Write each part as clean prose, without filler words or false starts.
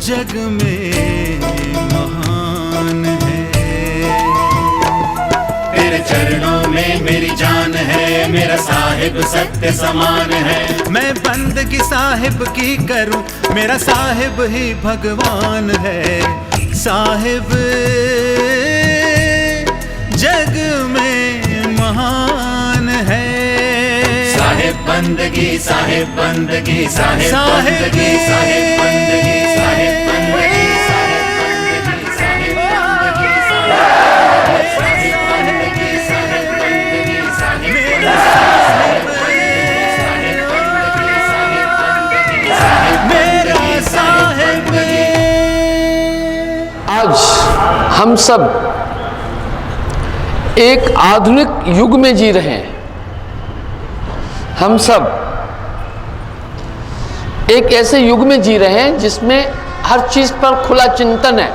जग में महान है। तेरे चरणों में मेरी जान है, मेरा साहिब सत्य समान है। मैं बंदगी साहिब की करूं, मेरा साहिब ही भगवान है। साहिब जग में महान है। साहिब बंदगी, साहिब बंदगी, साहिब बंदगी, साहिब बंदगी, साहिब बंदगी, साहिब बंदगी, साहिब बंदगी, साहिब बंदगी, साहिब बंदगी, साहिब मेरा साहिब। आज हम सब एक आधुनिक युग में जी रहे हैं। हम सब एक ऐसे युग में जी रहे हैं जिसमें हर चीज पर खुला चिंतन है।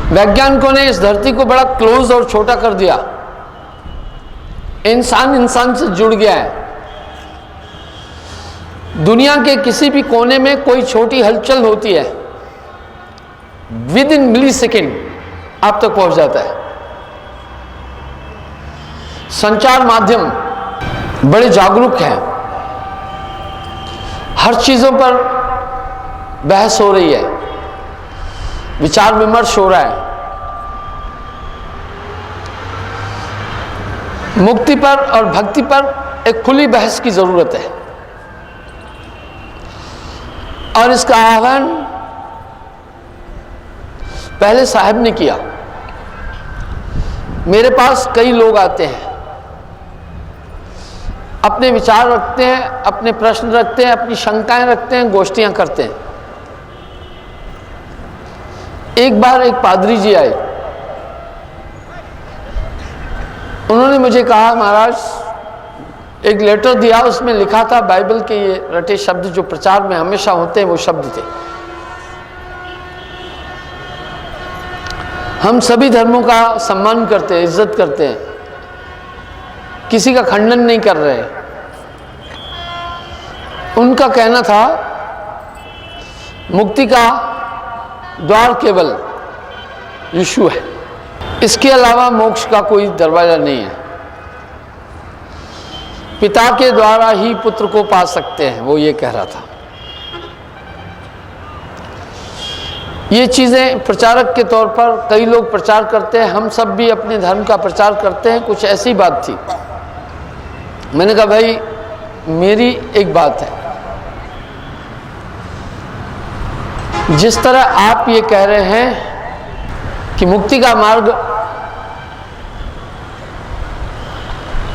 वैज्ञानिकों ने इस धरती को बड़ा क्लोज और छोटा कर दिया। इंसान इंसान से जुड़ गया है। दुनिया के किसी भी कोने में कोई छोटी हलचल होती है, विद इन मिली सेकेंड आप तक पहुंच जाता है। संचार माध्यम बड़े जागरूक हैं। हर चीजों पर बहस हो रही है, विचार विमर्श हो रहा है। मुक्ति पर और भक्ति पर एक खुली बहस की जरूरत है और इसका आह्वान पहले साहब ने किया। मेरे पास कई लोग आते हैं, अपने विचार रखते हैं, अपने प्रश्न रखते हैं, अपनी शंकाएं रखते हैं, गोष्ठियां करते हैं। एक बार एक पादरी जी आए, उन्होंने मुझे कहा, महाराज एक लेटर दिया, उसमें लिखा था बाइबल के ये रटे शब्द जो प्रचार में हमेशा होते हैं वो शब्द थे। हम सभी धर्मों का सम्मान करते हैं, इज्जत करते हैं, किसी का खंडन नहीं कर रहे। उनका कहना था मुक्ति का द्वार केवल यीशु है, इसके अलावा मोक्ष का कोई दरवाजा नहीं है। पिता के द्वारा ही पुत्र को पा सकते हैं, वो ये कह रहा था। ये चीज़ें प्रचारक के तौर पर कई लोग प्रचार करते हैं, हम सब भी अपने धर्म का प्रचार करते हैं। कुछ ऐसी बात थी, मैंने कहा भाई मेरी एक बात है, जिस तरह आप ये कह रहे हैं कि मुक्ति का मार्ग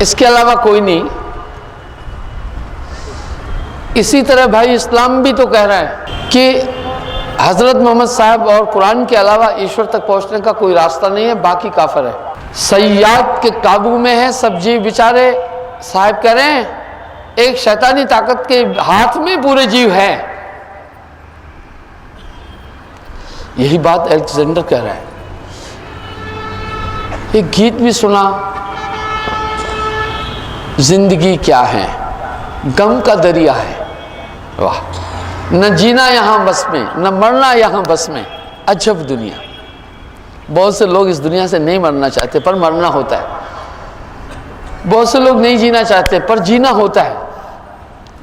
इसके अलावा कोई नहीं, इसी तरह भाई इस्लाम भी तो कह रहा है कि हजरत मोहम्मद साहब और कुरान के अलावा ईश्वर तक पहुंचने का कोई रास्ता नहीं है, बाकी काफिर है, सय्याद के काबू में है सब जीव। बेचारे साहब कह रहे हैं एक शैतानी ताकत के हाथ में पूरे जीव हैं। यही बात अलेक्जेंडर कह रहा है। एक गीत भी सुना, जिंदगी क्या है, गम का दरिया है। वाह, न जीना यहाँ बस में, न मरना यहाँ बस में, अजब दुनिया। बहुत से लोग इस दुनिया से नहीं मरना चाहते पर मरना होता है। बहुत से लोग नहीं जीना चाहते पर जीना होता है।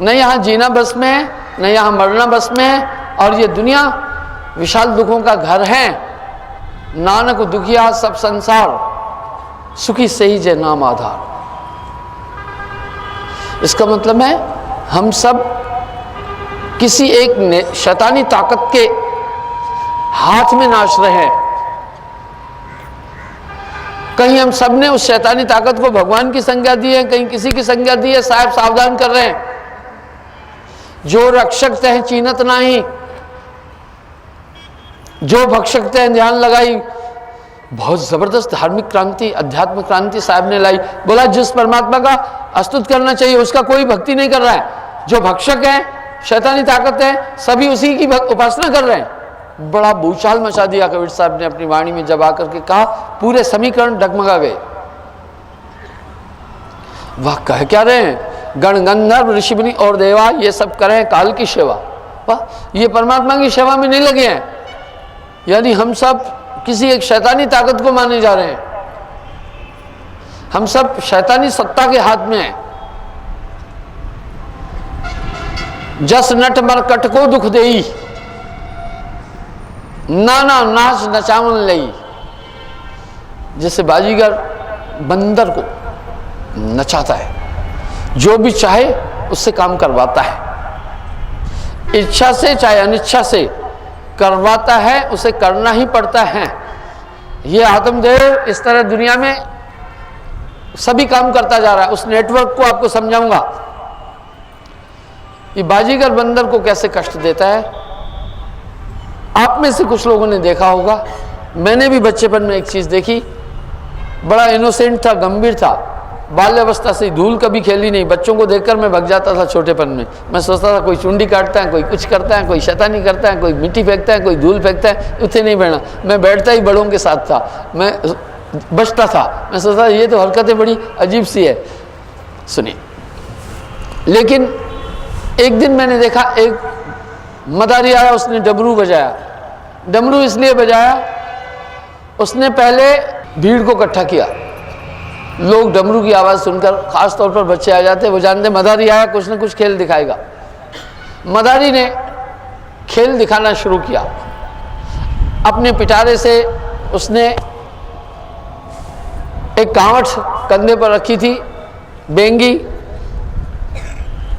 न यहाँ जीना बस में है, न यहाँ मरना बस में है। और ये दुनिया विशाल दुखों का घर है। नानक दुखिया सब संसार, सुखी सही जय नाम आधार। इसका मतलब है हम सब किसी एक शैतानी ताकत के हाथ में नाच रहे हैं। कहीं हम सब ने उस शैतानी ताकत को भगवान की संज्ञा दी है, कहीं किसी की संज्ञा दी है। साहब सावधान कर रहे हैं, जो रक्षक तह चीनत नाही, जो भक्षक तह ध्यान लगाई। बहुत जबरदस्त धार्मिक क्रांति, अध्यात्म क्रांति साहब ने लाई। बोला जिस परमात्मा का स्तुति करना चाहिए उसका कोई भक्ति नहीं कर रहा है। जो भक्षक है, शैतानी ताकत है, सभी उसी की उपासना कर रहे हैं। बड़ा भूचाल मचा दिया कबीर साहब ने अपनी वाणी में जब आकर के कहा, पूरे समीकरण डगमगा गए। वह कह क्या रहे हैं, गण गंधर्व ऋषि मुनि और देवा ये सब करें काल की सेवा। वाह, ये परमात्मा की सेवा में नहीं लगे हैं, यानी हम सब किसी एक शैतानी ताकत को माने जा रहे हैं, हम सब शैतानी सत्ता के हाथ में हैं। जस नट मरकट को दुख देई, नाना नाच नचावन लई। जैसे बाजीगर बंदर को नचाता है, जो भी चाहे उससे काम करवाता है, इच्छा से चाहे अनिच्छा से करवाता है, उसे करना ही पड़ता है। ये आत्मदेव इस तरह दुनिया में सभी काम करता जा रहा है। उस नेटवर्क को आपको समझाऊंगा, ये बाजीगर बंदर को कैसे कष्ट देता है। आप में से कुछ लोगों ने देखा होगा, मैंने भी बच्चेपन में एक चीज देखी, बड़ा इनोसेंट था, गंभीर था, बाल्यावस्था से धूल कभी खेली नहीं। बच्चों को देखकर मैं भग जाता था छोटेपन में। मैं सोचता था कोई चुंडी काटता है, कोई कुछ करता है, कोई शैतानी करता है, कोई मिट्टी फेंकता है, कोई धूल फेंकता है, उठे नहीं बैठना। मैं बैठता ही बड़ों के साथ था, मैं बचता था। मैं सोचता ये तो हरकतें बड़ी अजीब सी है। सुनिए, लेकिन एक दिन मैंने देखा एक मदारी आया, उसने डमरू बजाया। डमरू इसलिए बजाया, उसने पहले भीड़ को इकट्ठा किया। लोग डमरू की आवाज़ सुनकर, खास तौर पर बच्चे आ जाते, वो जानते मदारी आया, कुछ न कुछ खेल दिखाएगा। मदारी ने खेल दिखाना शुरू किया। अपने पिटारे से उसने एक कांवट कंधे पर रखी थी, बेंगी,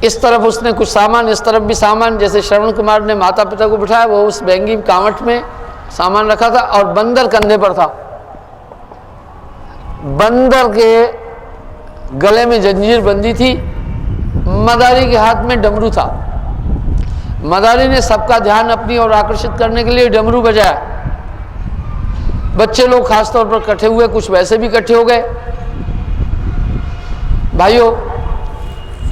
इस तरफ उसने कुछ सामान, इस तरफ भी सामान। जैसे श्रवण कुमार ने माता पिता को बिठाया, वो उस बेंगी कांवट में सामान रखा था, और बंदर कंधे पर था। बंदर के गले में जंजीर बंदी थी, मदारी के हाथ में डमरू था। मदारी ने सबका ध्यान अपनी ओर आकर्षित करने के लिए डमरू बजाया। बच्चे लोग खास तौर पर इकट्ठे हुए, कुछ वैसे भी इकट्ठे हो गए। भाइयों,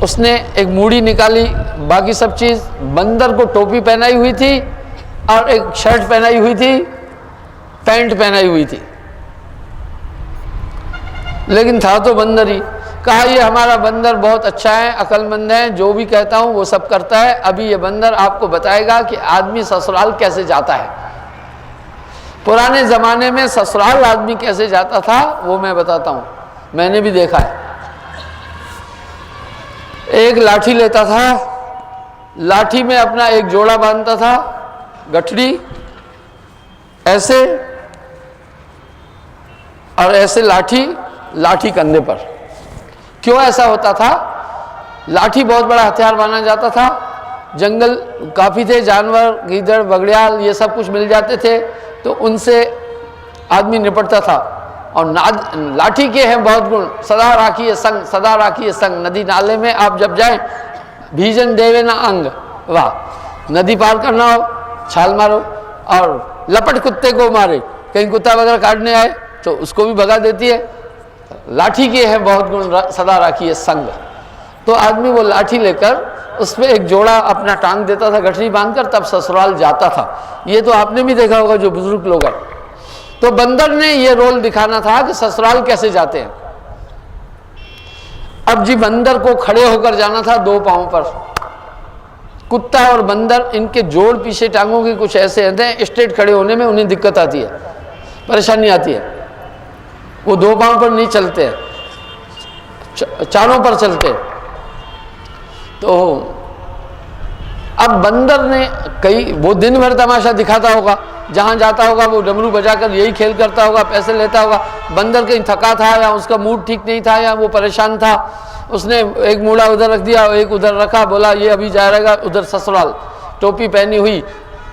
उसने एक मूड़ी निकाली, बाकी सब चीज। बंदर को टोपी पहनाई हुई थी और एक शर्ट पहनाई हुई थी, पैंट पहनाई हुई थी, लेकिन था तो बंदर ही। कहा ये हमारा बंदर बहुत अच्छा है, अक्लमंद है, जो भी कहता हूं वो सब करता है। अभी ये बंदर आपको बताएगा कि आदमी ससुराल कैसे जाता है। पुराने जमाने में ससुराल आदमी कैसे जाता था वो मैं बताता हूं, मैंने भी देखा है। एक लाठी लेता था, लाठी में अपना एक जोड़ा बांधता था, गठड़ी ऐसे, और ऐसे लाठी कंधे पर। क्यों ऐसा होता था? लाठी बहुत बड़ा हथियार माना जाता था। जंगल काफ़ी थे, जानवर, गीदड़, बगड़ियाल, ये सब कुछ मिल जाते थे, तो उनसे आदमी निपटता था। और लाठी के हैं बहुत गुण, सदा राखिए संग, सदा राखिए संग। नदी नाले में आप जब जाएं, भीजन देवे ना अंग, वाह। नदी पार करना हो, छाल मारो, और लपट कुत्ते को मारे, कहीं कुत्ता वगैरह काटने आए तो उसको भी भगा देती है। लाठी के हैं बहुत गुण, सदा राखिए संग। तो आदमी वो लाठी लेकर उस पर एक जोड़ा अपना टांग देता था, गठरी बांधकर, तब ससुराल जाता था। ये तो आपने भी देखा होगा जो बुजुर्ग लोग हैं। तो बंदर ने ये रोल दिखाना था कि ससुराल कैसे जाते हैं। अब जी बंदर को खड़े होकर जाना था दो पांव पर। कुत्ता और बंदर, इनके जोड़ पीछे टांगों के कुछ ऐसे हैं, स्ट्रेट खड़े होने में उन्हें दिक्कत आती है, परेशानी आती है। वो दो पांव पर नहीं चलते, चारों पर चलते। तो अब बंदर ने वो दिन भर तमाशा दिखाता होगा, जहां जाता होगा वो डमरू बजाकर यही खेल करता होगा, पैसे लेता होगा। बंदर कहीं थका था, या उसका मूड ठीक नहीं था, या वो परेशान था, उसने एक मूड़ा उधर रख दिया, एक उधर रखा, बोला ये अभी जा रहेगा उधर ससुराल, टोपी पहनी हुई।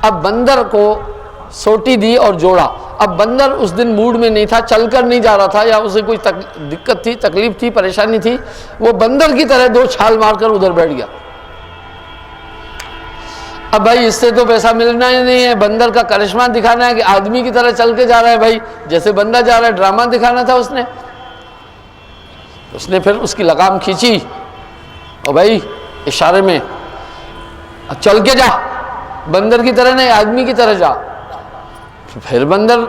अब बंदर को सोटी दी और जोड़ा। अब बंदर उस दिन मूड में नहीं था, चलकर नहीं जा रहा था, या उसे कोई दिक्कत थी, तकलीफ थी, परेशानी थी। वो बंदर की तरह दो छाल मारकर उधर बैठ गया। अब भाई इससे तो पैसा मिलना ही नहीं है, बंदर का करिश्मा दिखाना है कि आदमी की तरह चल के जा रहा है। भाई जैसे बंदा जा रहा है, ड्रामा दिखाना था उसने फिर उसकी लगाम खींची, और भाई इशारे में चल के जा, बंदर की तरह नहीं, आदमी की तरह जा। फिर बंदर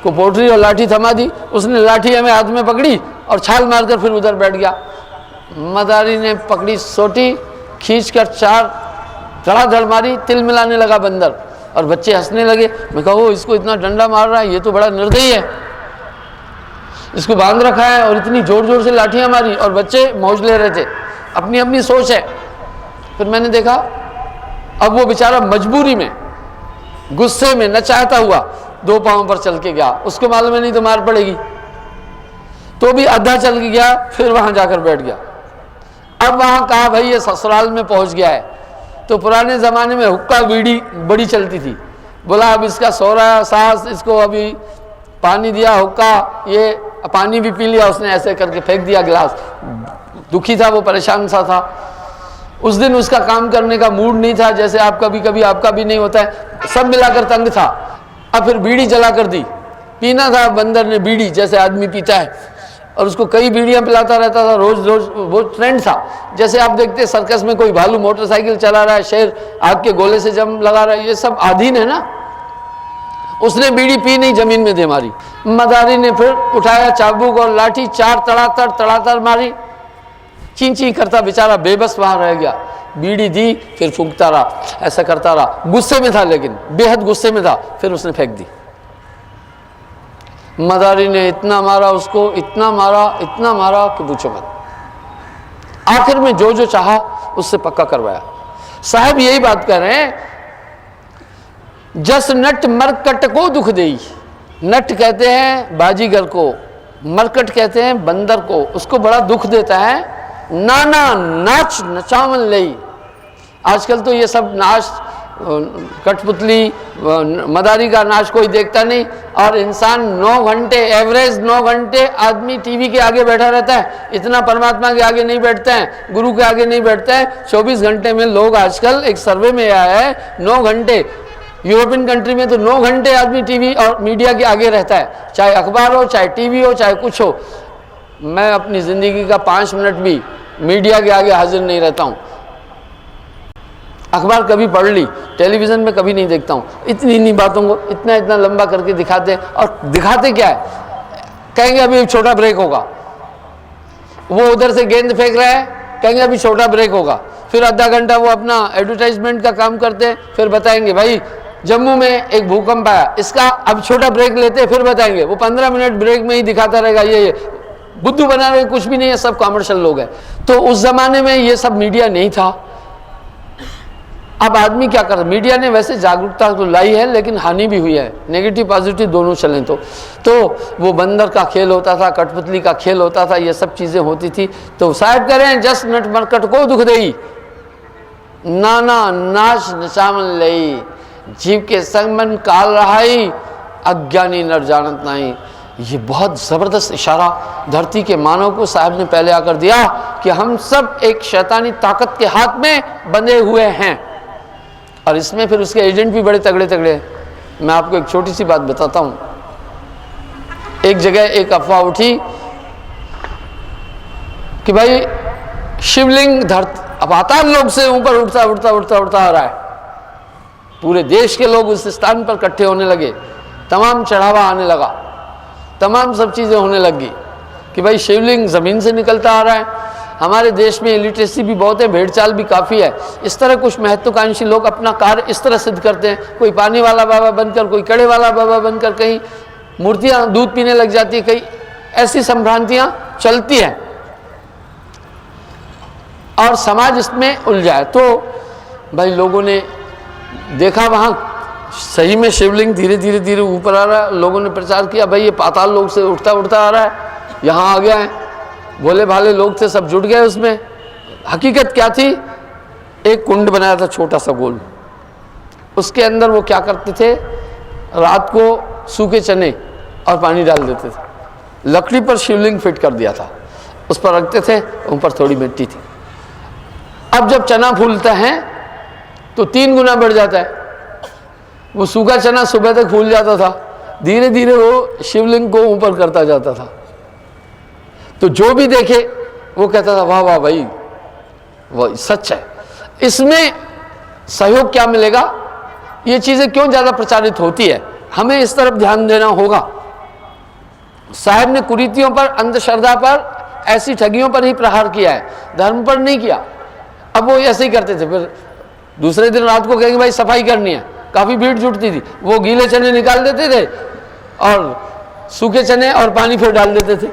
को पोटली और लाठी थमा दी, उसने लाठी हमें हाथ में पकड़ी और छाल मारकर फिर उधर बैठ गया। मदारी ने पकड़ी सोटी, खींचकर 4 धड़ाधड़ मारी, तिल मिलाने लगा बंदर, और बच्चे हंसने लगे। मैं कहा वो इसको इतना डंडा मार रहा है, ये तो बड़ा निर्दयी है, इसको बांध रखा है, और इतनी जोर जोर से लाठियां मारी, और बच्चे मौज ले रहे थे। अपनी अपनी सोच है। फिर मैंने देखा अब वो बेचारा मजबूरी में, गुस्से में, न चाहता हुआ 2 पांव पर चल के गया। उसको मालूम है नहीं तो मार पड़ेगी, तो भी आधा चल के गया, फिर वहां जाकर बैठ गया। अब वहां कहा भाई ये ससुराल में पहुंच गया है। तो पुराने जमाने में हुक्का बीड़ी बड़ी चलती थी। बोला अब इसका सौरा सास इसको अभी पानी दिया, हुक्का, ये पानी भी पी लिया उसने, ऐसे करके फेंक दिया गिलास। दुखी था वो, परेशान सा था। उस दिन उसका काम करने का मूड नहीं था, जैसे आप कभी कभी आपका भी नहीं होता है, सब मिलाकर तंग था। अब फिर बीड़ी जला कर दी, पीना था बंदर ने बीड़ी जैसे आदमी पीता है, और उसको कई बीड़ियां पिलाता रहता था रोज रोज। वो ट्रेंड था, जैसे आप देखते सर्कस में कोई भालू मोटरसाइकिल चला रहा है, शेर आग के गोले से जम लगा रहा है, ये सब अधीन है ना। उसने बीड़ी पी नहीं, जमीन में दे मारी। मदारी ने फिर उठाया चाबुक और लाठी, 4 तड़ातड़ मारी, चीं चीं करता बेचारा बेबस वहां रह गया। बीड़ी दी, फिर फूंकता रहा, ऐसा करता रहा। गुस्से में था, लेकिन बेहद गुस्से में था। फिर उसने फेंक दी। मदारी ने इतना मारा उसको, इतना मारा कि पूछो मत। आखिर में जो जो चाहा उससे पक्का करवाया। साहब यही बात कर रहे हैं, जस नट मरकट को दुख देई। नट कहते हैं बाजीगर को, मरकट कहते हैं बंदर को, उसको बड़ा दुख देता है। नाना नाच नचावन लई। आजकल तो ये सब नाच, कठपुतली, मदारी का नाच कोई देखता नहीं, और इंसान 9 घंटे, एवरेज 9 घंटे आदमी टीवी के आगे बैठा रहता है। इतना परमात्मा के आगे नहीं बैठता है, गुरु के आगे नहीं बैठता है। 24 घंटे में लोग, आजकल एक सर्वे में आया है 9 घंटे, यूरोपियन कंट्री में तो 9 घंटे आदमी टीवी और मीडिया के आगे रहता है, चाहे अखबार हो, चाहे टीवी हो, चाहे कुछ हो। मैं अपनी ज़िंदगी का 5 मिनट भी मीडिया के आगे हाजिर नहीं रहता हूँ। अखबार कभी पढ़ ली, टेलीविज़न में कभी नहीं देखता हूँ। इतनी बातों को इतना लंबा करके दिखाते हैं, और दिखाते क्या है, कहेंगे अभी छोटा ब्रेक होगा। वो उधर से गेंद फेंक रहा है, कहेंगे अभी छोटा ब्रेक होगा। फिर आधा घंटा वो अपना एडवर्टाइजमेंट का काम करते हैं, फिर बताएंगे भाई जम्मू में एक भूकंप आया, इसका अब छोटा ब्रेक लेते हैं, फिर बताएंगे। वो 15 मिनट ब्रेक में ही दिखाता रहेगा। ये बुद्धू बना रहे, कुछ भी नहीं है, सब कमर्शियल लोग हैं। तो उस जमाने में ये सब मीडिया नहीं था। अब आदमी क्या कर रहा है, मीडिया ने वैसे जागरूकता तो लाई है, लेकिन हानि भी हुई है, नेगेटिव पॉजिटिव दोनों चलें तो वो बंदर का खेल होता था, कठपुतली का खेल होता था, ये सब चीज़ें होती थी। तो साहब कह रहे हैं जस नट मरकट को दुख देई, नाना नाच नचावन लई। जीव के संग मन काल रहाई, अज्ञानी नर जानत नहीं। ये बहुत ज़बरदस्त इशारा धरती के मानव को साहब ने पहले आकर दिया कि हम सब एक शैतानी ताकत के हाथ में बंधे हुए हैं, और इसमें फिर उसके एजेंट भी बड़े तगड़े तगड़े हैं। मैं आपको एक छोटी सी बात बताता हूँ। एक जगह एक अफवाह उठी कि भाई शिवलिंग पाताल लोक से ऊपर उठता आ रहा है। पूरे देश के लोग उस स्थान पर इकट्ठे होने लगे, तमाम चढ़ावा आने लगा, तमाम सब चीज़ें होने लगी कि भाई शिवलिंग ज़मीन से निकलता आ रहा है। हमारे देश में इलिटरेसी भी बहुत है, भेड़चाल भी काफ़ी है। इस तरह कुछ महत्वाकांक्षी लोग अपना कार्य इस तरह सिद्ध करते हैं, कोई पानी वाला बाबा बनकर, कोई कड़े वाला बाबा बनकर, कहीं मूर्तियाँ दूध पीने लग जाती है, कहीं ऐसी संभ्रांतियाँ चलती हैं, और समाज इसमें उलझा है। तो भाई लोगों ने देखा वहाँ सही में शिवलिंग धीरे धीरे ऊपर आ रहा है। लोगों ने प्रचार किया भाई ये पाताल लोक से उठता आ रहा है, यहाँ आ गया है। भोले भाले लोग थे, सब जुट गए उसमें। हकीकत क्या थी, एक कुंड बनाया था छोटा सा गोल, उसके अंदर वो क्या करते थे, रात को सूखे चने और पानी डाल देते थे। लकड़ी पर शिवलिंग फिट कर दिया था, उस पर रखते थे, ऊपर थोड़ी मिट्टी थी। अब जब चना फूलता है तो 3 गुना बढ़ जाता है। वो सूखा चना सुबह तक फूल जाता था, धीरे धीरे वो शिवलिंग को ऊपर करता जाता था। तो जो भी देखे वो कहता था वाह वाह भाई, वह सच है। इसमें सहयोग क्या मिलेगा, ये चीज़ें क्यों ज़्यादा प्रचारित होती है, हमें इस तरफ ध्यान देना होगा। साहब ने कुरीतियों पर, अंधश्रद्धा पर ऐसी ठगियों पर ही प्रहार किया है, धर्म पर नहीं किया। अब वो ऐसे ही करते थे। फिर दूसरे दिन रात को कहेंगे भाई सफाई करनी है, काफ़ी भीड़ जुटती थी, वो गीले चने निकाल देते थे और सूखे चने और पानी फिर डाल देते थे।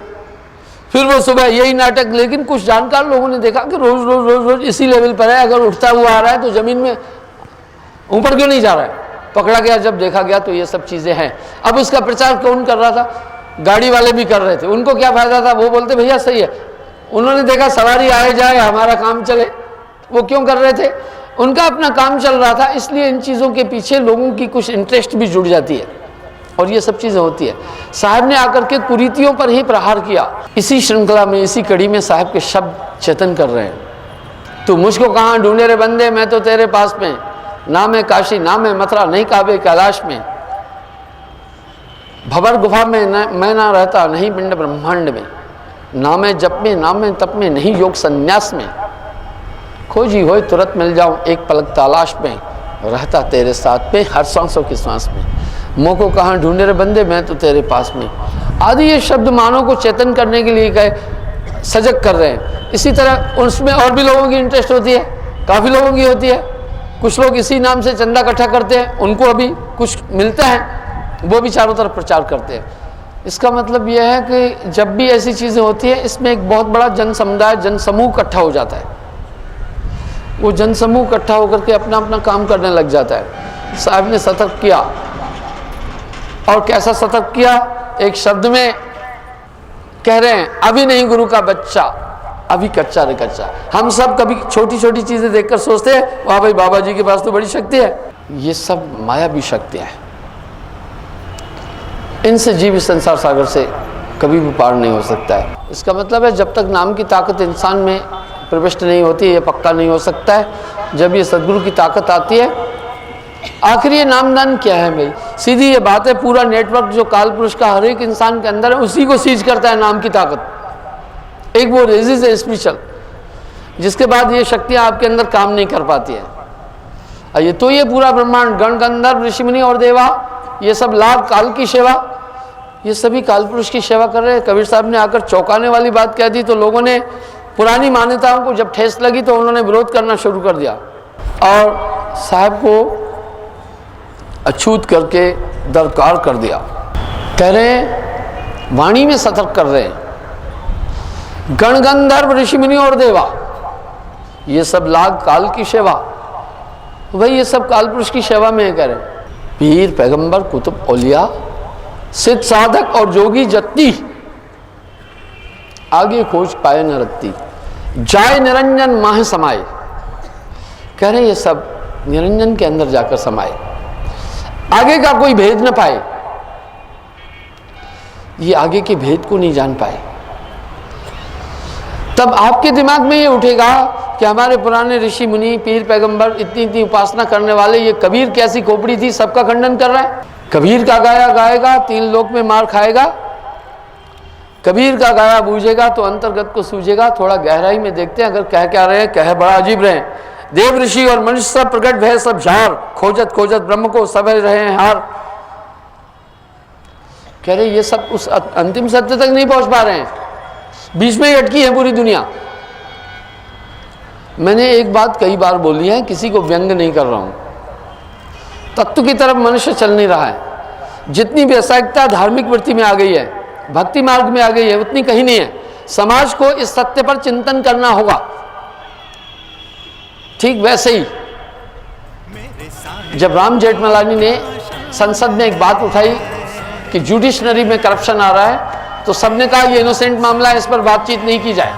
फिर वो सुबह यही नाटक। लेकिन कुछ जानकार लोगों ने देखा कि रोज रोज रोज रोज इसी लेवल पर है, अगर उठता हुआ आ रहा है तो ज़मीन में ऊपर क्यों नहीं जा रहा है। पकड़ा गया, जब देखा गया तो ये सब चीज़ें हैं। अब उसका प्रचार कौन कर रहा था? गाड़ी वाले भी कर रहे थे। उनको क्या फ़ायदा था? वो बोलते भैया सही है, उन्होंने देखा सवारी आए जाए, हमारा काम चले। वो क्यों कर रहे थे? उनका अपना काम चल रहा था, इसलिए इन चीज़ों के पीछे लोगों की कुछ इंटरेस्ट भी जुड़ जाती है और ये सब चीज़ें होती है। साहब ने आकर के कुरीतियों पर ही प्रहार किया। इसी श्रृंखला में, इसी कड़ी में साहब के शब्द चेतन कर रहे हैं। तू मुझको कहाँ ढूंढे रे बंदे, मैं तो तेरे पास में, ना मैं काशी ना मैं मथुरा, नहीं काबे कैलाश में, भंवर गुफा में मैं ना रहता, नहीं पिंड ब्रह्मांड में, ना मैं जप में ना मैं तप में, नहीं योग संन्यास में, खोजी होए तुरंत मिल जाऊं एक पलक तलाश में, रहता तेरे साथ में हर सांसों की सांस में, मोह को कहाँ ढूंढे रे बंदे, मैं तो तेरे पास में। आदि ये शब्द मानव को चेतन करने के लिए कहे, सजग कर रहे हैं। इसी तरह उसमें और भी लोगों की इंटरेस्ट होती है, काफ़ी लोगों की होती है। कुछ लोग इसी नाम से चंदा इकट्ठा करते हैं, उनको अभी कुछ मिलता है, वो भी चारों तरफ प्रचार करते हैं। इसका मतलब यह है कि जब भी ऐसी चीज़ें होती हैं, इसमें एक बहुत बड़ा जन समुदाय, जन समूह इकट्ठा हो जाता है। वो जन समूह इकट्ठा होकर के अपना अपना काम करने लग जाता है। साहब ने सतर्क किया, और कैसा सतर्क किया? एक शब्द में कह रहे हैं, अभी नहीं गुरु का बच्चा, अभी कच्चा रे कच्चा। हम सब कभी छोटी छोटी चीज़ें देखकर सोचते हैं वाह भाई बाबा जी के पास तो बड़ी शक्ति है। ये सब मायावी शक्तियाँ हैं, इनसे जीव संसार सागर से कभी भी पार नहीं हो सकता है। इसका मतलब है जब तक नाम की ताकत इंसान में प्रविष्ट नहीं होती, ये पक्का नहीं हो सकता है। जब ये सदगुरु की ताकत आती है, आखिर ये नामदान क्या है भाई? सीधी ये बात है, पूरा नेटवर्क जो काल पुरुष का हर एक इंसान के अंदर है, उसी को सीज करता है नाम की ताकत। एक वो रेजिस है स्पिरिचुअल, जिसके बाद ये शक्तियाँ आपके अंदर काम नहीं कर पाती है। ये तो ये पूरा ब्रह्मांड, गण गंधर्व ऋषिमुनि और देवा, ये सब लाभ काल की सेवा, ये सभी काल पुरुष की सेवा कर रहे हैं। कबीर साहब ने आकर चौंकाने वाली बात कह दी, तो लोगों ने पुरानी मान्यताओं को जब ठेस लगी तो उन्होंने विरोध करना शुरू कर दिया और साहब को अछूत करके दरकार कर दिया। कह रहे हैं, वाणी में सतर्क कर रहे हैं, गण गंधर्व ऋषिमुनि और देवा, ये सब लाग काल की सेवा। भाई ये सब काल पुरुष की सेवा में करें। पीर पैगंबर कुतुब औलिया सिद्ध साधक और जोगी जत्ती, आगे खोज पाए न रत्ती, जाय निरंजन माह समाये। कह रहे ये सब निरंजन के अंदर जाकर समाये, आगे का कोई भेद न पाए, ये आगे के भेद को नहीं जान पाए। तब आपके दिमाग में ये उठेगा कि हमारे पुराने ऋषि मुनि, पीर पैगंबर, इतनी इतनी उपासना करने वाले, ये कबीर कैसी खोपड़ी थी, सबका खंडन कर रहा है। कबीर का गाया गाएगा, 3 लोक में मार खाएगा। कबीर का गाया बूझेगा तो अंतर्गत को सूझेगा। थोड़ा गहराई में देखते हैं, अगर कह क्या रहे हैं, कह बड़ा अजीब रहे। देव ऋषि और मनुष्य सब प्रकट भय सब झार, खोजत खोजत ब्रह्म को सब रहे हैं हार। कह रहे ये सब उस अंतिम सत्य तक नहीं पहुंच पा रहे हैं, बीच में ही अटकी है पूरी दुनिया। मैंने एक बात कई बार बोली है, किसी को व्यंग नहीं कर रहा हूं। तत्व की तरफ मनुष्य चल नहीं रहा है। जितनी व्यावसायिकता धार्मिक वृत्ति में आ गई है, भक्ति मार्ग में आ गई है, उतनी कहीं नहीं है। समाज को इस सत्य पर चिंतन करना होगा। ठीक वैसे ही जब राम जेठमलानी ने संसद में एक बात उठाई कि जुडिशनरी में करप्शन आ रहा है, तो सबने कहा ये इनोसेंट मामला है, इस पर बातचीत नहीं की जाए।